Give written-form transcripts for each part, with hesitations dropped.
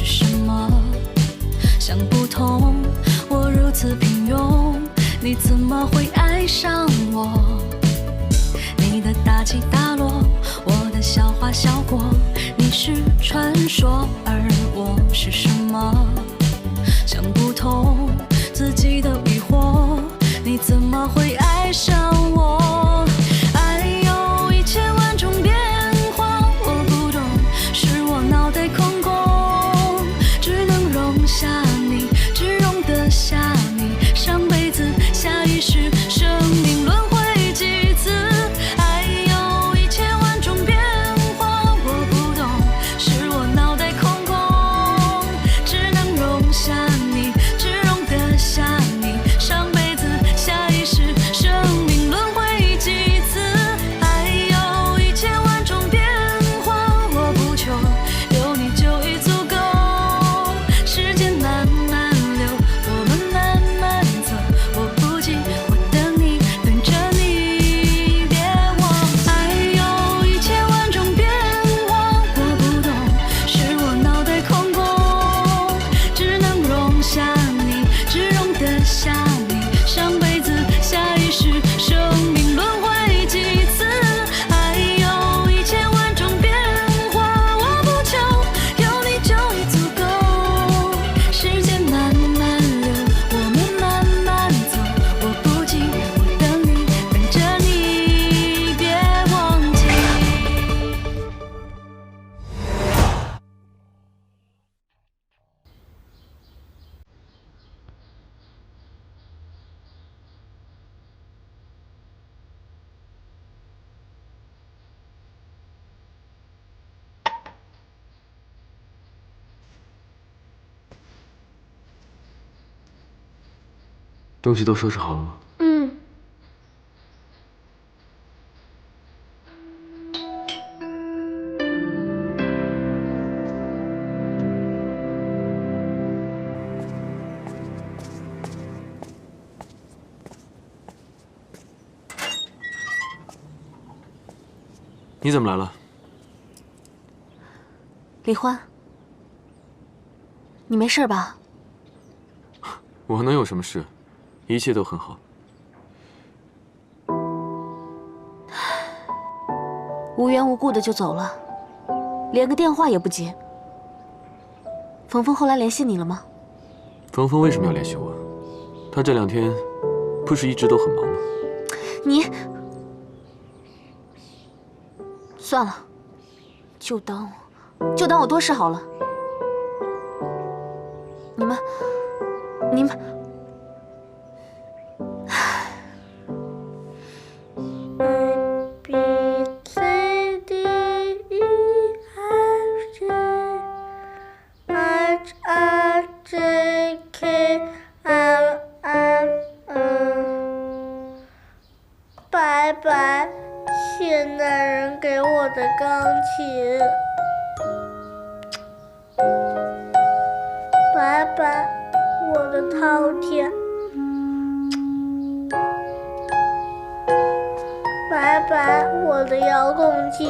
是什么？想不通，我如此平庸，你怎么会爱上我？你的大起大落，我的笑话笑过，你是传说，而我是什么？想不通自己的疑惑，你怎么会爱上我？爱有一千万种变化，我不懂，是我脑袋空空，只能容下你，只容得下你，上辈子下一世，生命轮回几次？爱有一千万种变化，我不懂，是我脑袋空空，只能容下你，只容得下你，上辈子下一世，生命轮回几次？爱有一千万种变化，我不求有你就已足够。时间慢慢流，我们慢慢走，我不急，我等你，等着你，别忘。爱有一千万种变化，我不懂，是我脑袋空空，只能容下你，只容得下你，上辈子下一世，生命轮回几次？爱有一千万种变化，我不求有你就已足够。时间慢慢流，我们慢慢走，我不急，我等你，等着你，别忘记。东西都收拾好了吗？嗯。你怎么来了？李欢，你没事吧？我能有什么事？一切都很好。无缘无故的就走了，连个电话也不接。冯峰后来联系你了吗？冯峰为什么要联系我？他这2天不是一直都很忙吗？你算了，就当我多事好了。你们。 拜拜，现代人给我的钢琴。拜拜，我的饕餮。拜拜，我的遥控器。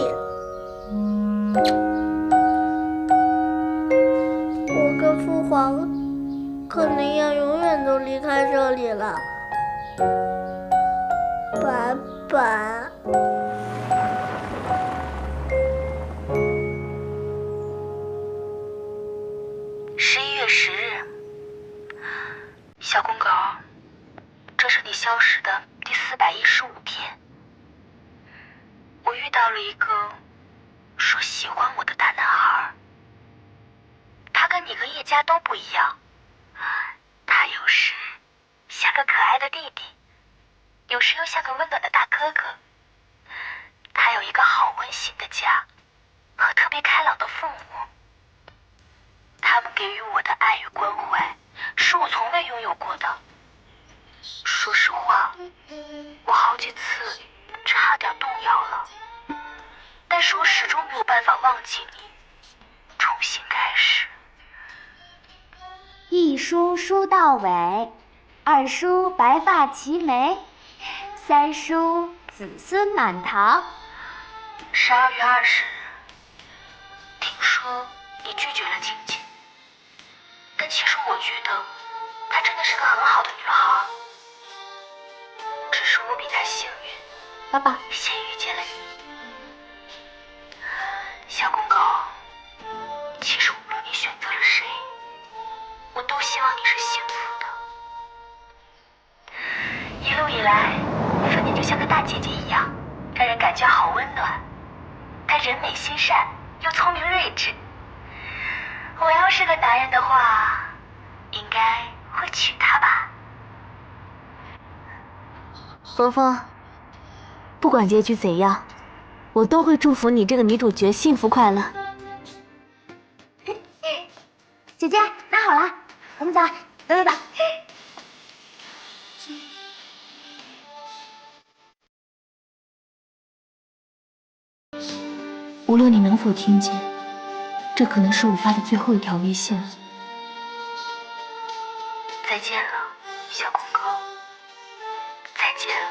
我跟父皇可能要永远都离开这里了。 拜拜。11月10日，小公狗，这是你消失的第415天。我遇到了一个说喜欢我的大男孩，他跟你和叶家都不一样，他有时像个可爱的弟弟。 有时又像个温暖的大哥哥。他有一个好温馨的家，和特别开朗的父母。他们给予我的爱与关怀，是我从未拥有过的。说实话，我好几次差点动摇了，但是我始终没有办法忘记你，重新开始。一书书到尾，二书白发齐眉。 3叔子孙满堂。12月20日，听说你拒绝了亲戚，但其实我觉得她真的是个很好的女孩，只是我比她幸运，爸爸，先遇见了你。小公狗，其实无论你选择了谁，我都希望你是幸福的。一路以来，芬妮就像个大姐姐一样，让人感觉好温暖。她人美心善，又聪明睿智。我要是个男人的话，应该会娶她吧。峰峰，不管结局怎样，我都会祝福你这个女主角幸福快乐。姐姐，拿好了，我们走，走走走。无论你能否听见，这可能是我发的最后一条微信。再见了，小公狗。再见了，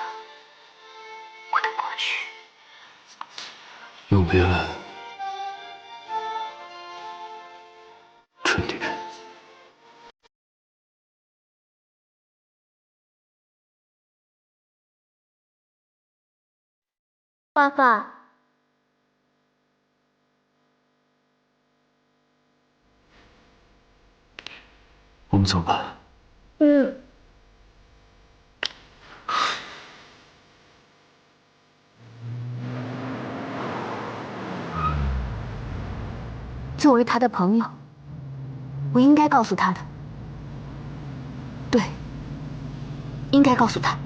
我的过去。永别了，春蝶。爸爸，我们走吧。作为他的朋友，我应该告诉他的。对，应该告诉他。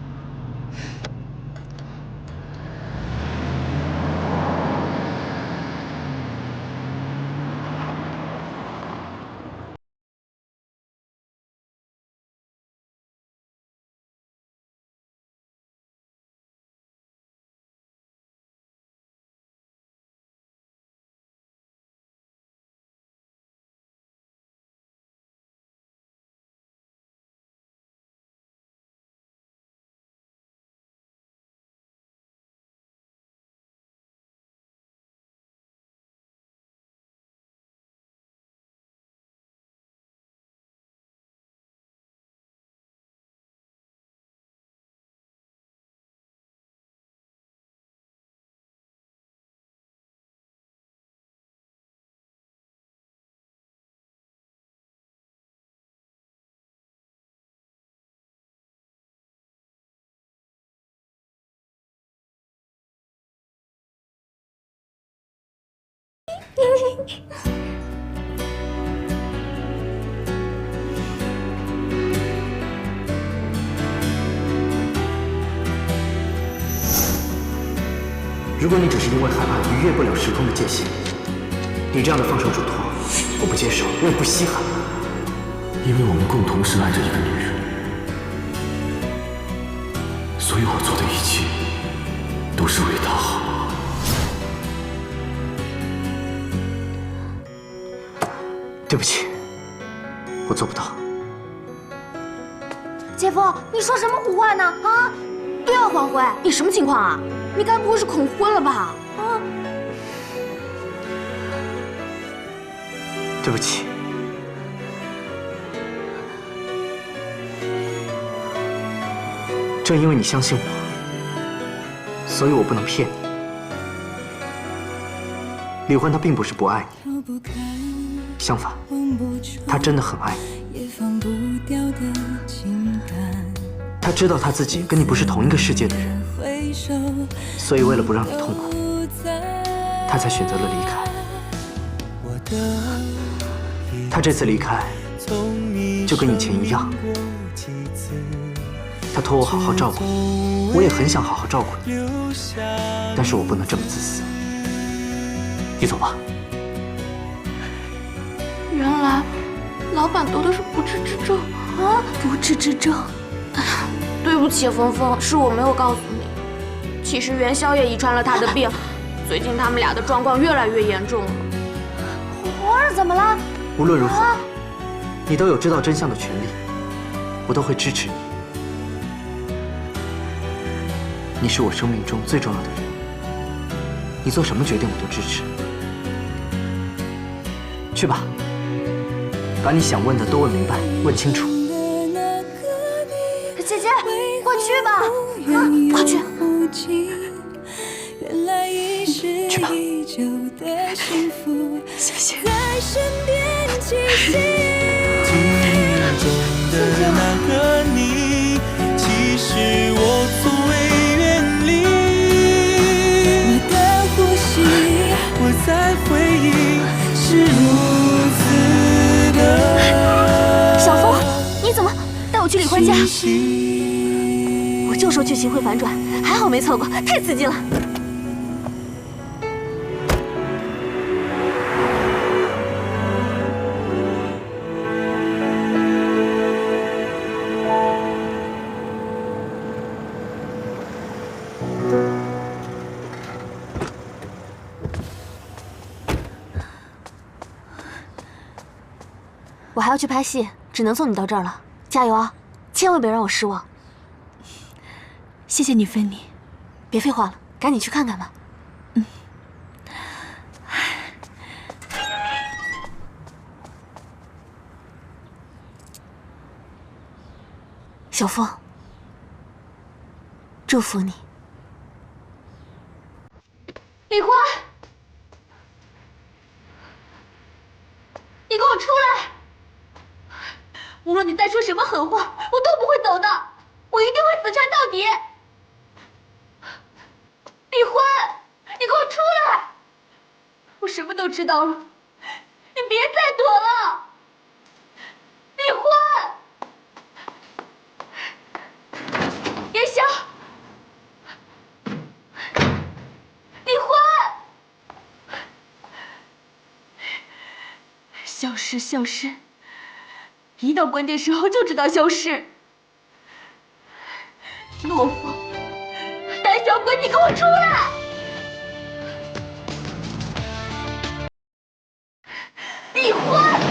如果你只是因为害怕逾越不了时空的界限，你这样的放手嘱托，我不接受，我也不稀罕。因为我们共同深爱着一个女人，所以我做的一切都是为她好。对不起，我做不到。姐夫，你说什么胡话呢？啊，都要还回，你什么情况啊？你该不会是恐婚了吧？啊！对不起。正因为你相信我，所以我不能骗你。李欢他并不是不爱你，相反，他真的很爱你。他知道他自己跟你不是同一个世界的人，所以为了不让你痛苦，他才选择了离开。他这次离开，就跟以前一样。他托我好好照顾你，我也很想好好照顾你，但是我不能这么自私。你走吧。原来老板得的是不治之症啊！不治之症。对不起，峰峰，是我没有告诉你。其实元宵也遗传了他的病，最近他们俩的状况越来越严重了。红儿怎么了？无论如何，你都有知道真相的权利，我都会支持你。你是我生命中最重要的人，你做什么决定我都支持。去吧，拜把你想问的都问明白，问清楚。姐姐，快去吧，快去。去吧。谢谢。记忆中的那个你，其实我从未远离。我的呼吸，我在回忆，是如此的。小风，你怎么带我去李欢家？我就说剧情会反转，还好没错过，太刺激了。我还要去拍戏，只能送你到这儿了。加油啊，千万别让我失望。谢谢你，芬妮。别废话了，赶紧去看看吧。小风，祝福你。李欢，你给我出来！无论你再说什么狠话，我都不会走的，我一定会死缠到底。李欢，你给我出来！我什么都知道了，你别再躲了。李欢，叶晓，李欢，消失，消失。一到关键时候就知道消失，懦夫、胆小鬼，你给我出来！李欢，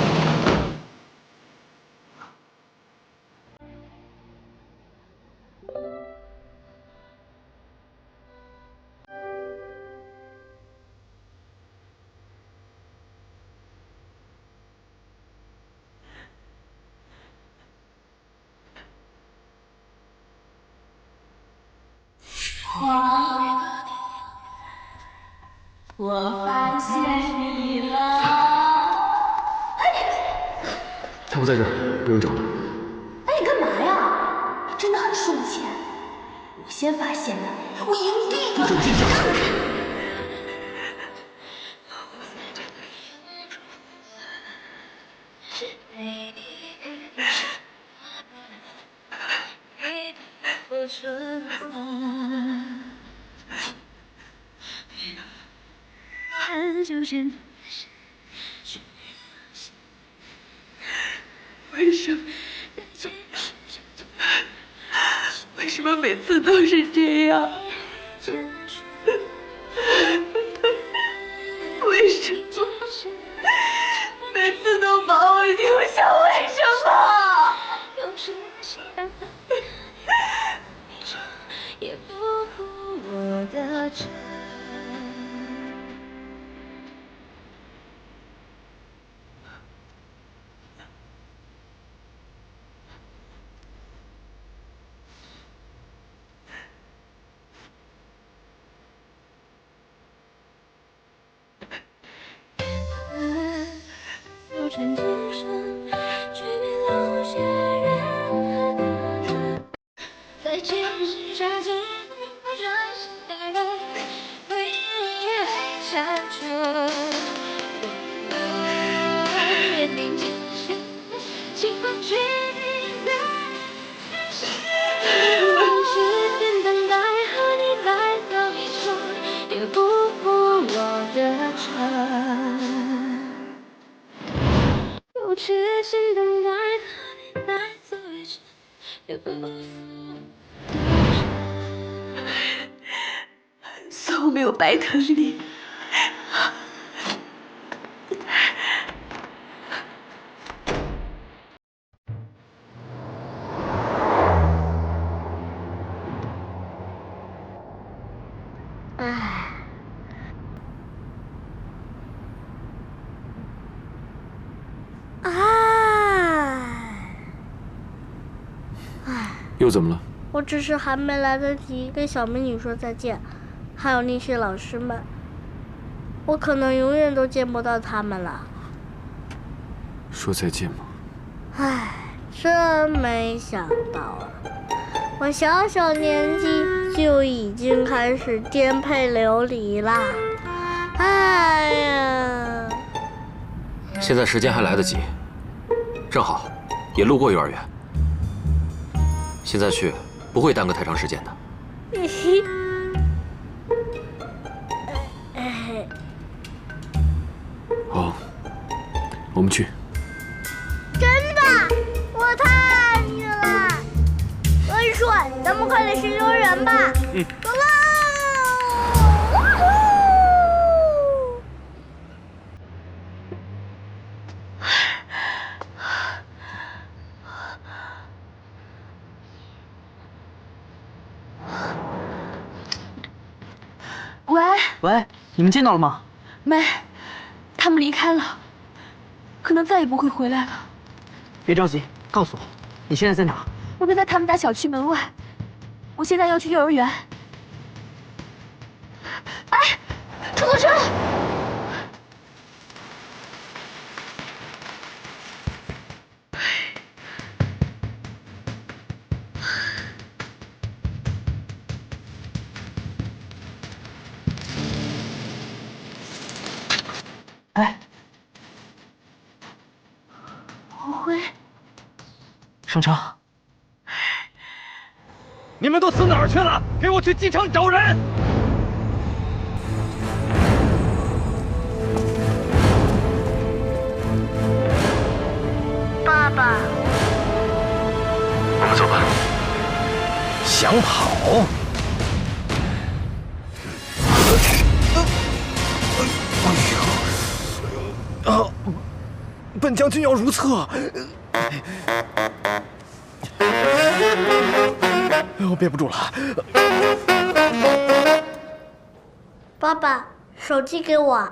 我发现你了。他不在这儿，不用找了。哎，你干嘛呀？你真的很输钱。我先发现的，我一定要让你看看。为什么每次都是这样？为什么每次都把我丢下？为什么？也不顾我的真。再见，下次让心带来回忆也闪着，约定今生，情况决定在时间等待和你来走一场，也不负我的诚。有痴心等待和你来走一场，也不负。算我没有白疼你。啊！ 李欢，又怎么了？我只是还没来得及跟小美女说再见，还有那些老师们，我可能永远都见不到他们了。说再见吗？唉，真没想到啊！我小小年纪就已经开始颠沛流离啦！哎呀！现在时间还来得及，正好也路过幼儿园，现在去不会耽搁太长时间的。好，我们去。真的，我太爱你了！文顺，咱们快点去幼儿园吧。走喽！喂，你们见到了吗？没，他们离开了，可能再也不会回来了。别着急，告诉我，你现在在哪？我就在他们家小区门外，我现在要去幼儿园。哎，出租车！哎，我会上车。你们都死哪儿去了？给我去机场找人！爸爸，我们走吧。想跑？本将军要如厕。我憋不住了。爸爸，手机给我。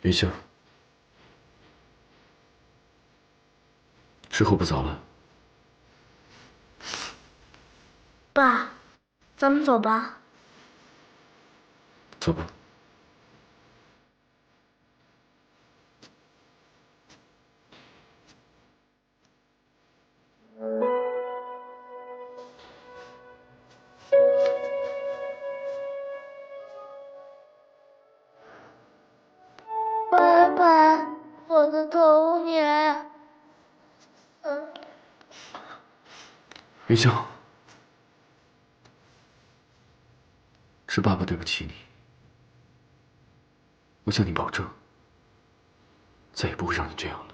云秀，时候不早了，爸，咱们走吧。走吧。拜拜，我的童年。云秀，是爸爸对不起你，我向你保证，再也不会让你这样了。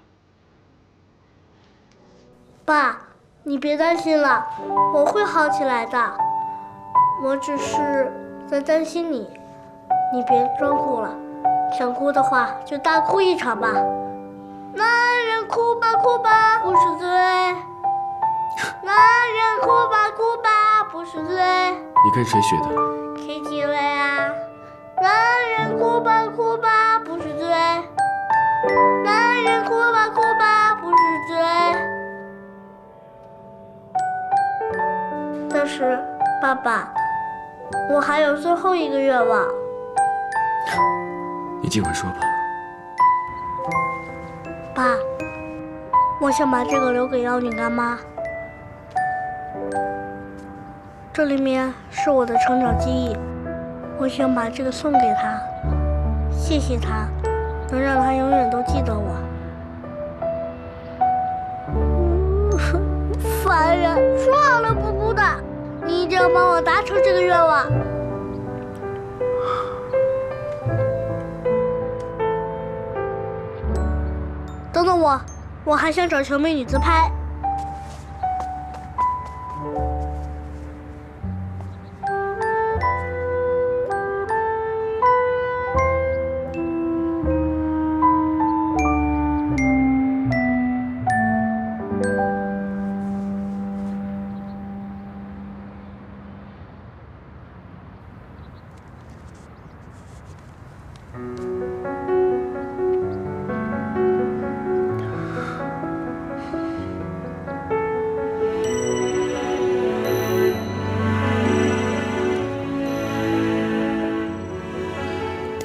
爸，你别担心了，我会好起来的。我只是在担心你，你别装哭了，想哭的话就大哭一场吧。男人哭吧哭吧不是罪，男人哭吧哭吧不是罪。你跟谁学的？ KTV 啊。男人哭吧哭吧不是罪，男人哭吧哭吧不是罪。但是，爸爸，我还有最后一个愿望。你尽管说吧。爸，我想把这个留给妖女干妈。这里面是我的成长记忆，我想把这个送给她，谢谢她，能让她永远都记得我。烦人，说好了不哭的，你一定要帮我达成这个愿望。等等我，我还想找求美女自拍。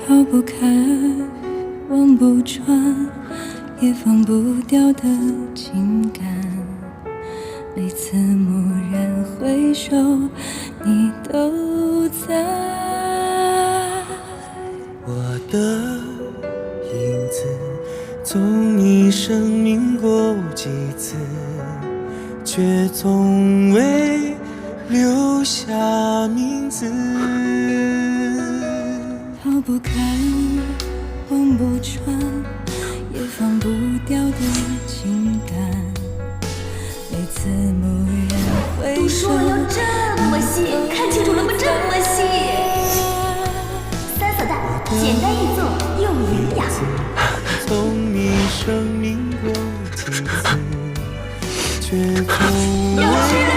逃不开，望不穿，也放不掉的情感。每次蓦然回首，你都在。我的影子从你生命过几次，却从未留下名字。逃不开，望不穿，也放不掉的情感。每次蓦然回首，都说了要这么细，看清楚了吗？这么细。三色蛋，简单易做又营养。从你生命过几次，却从未留下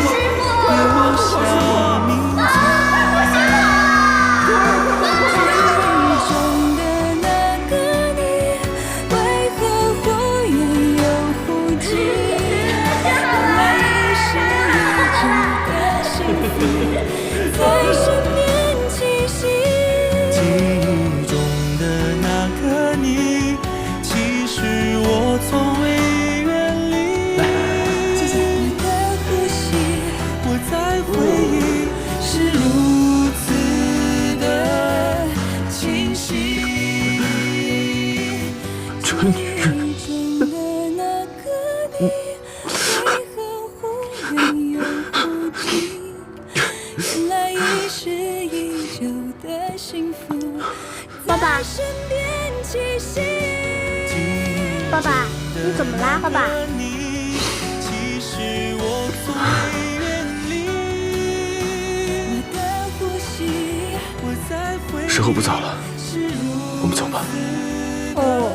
名字。爸爸，爸爸，你怎么啦，爸爸？时候不早了，我们走吧。哦。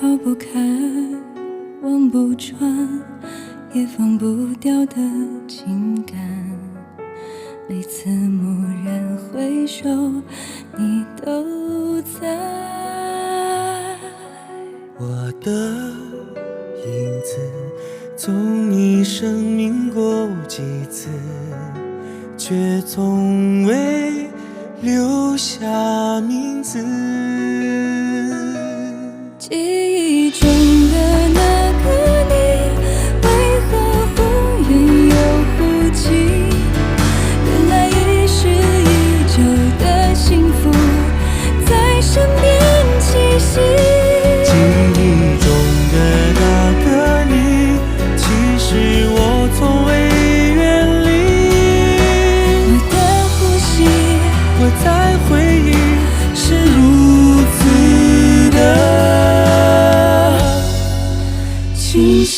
逃不开，望不穿，也放不掉的情感。每次蓦然回首，你都在。我的影子从你生命过几次，却从未留下名字。记忆中的那个你，为何忽远又忽近？原来已是已久的幸福，在身边栖息。记忆中的那个你，其实我从未远离。我的呼吸，我在回忆，是如此的清晰。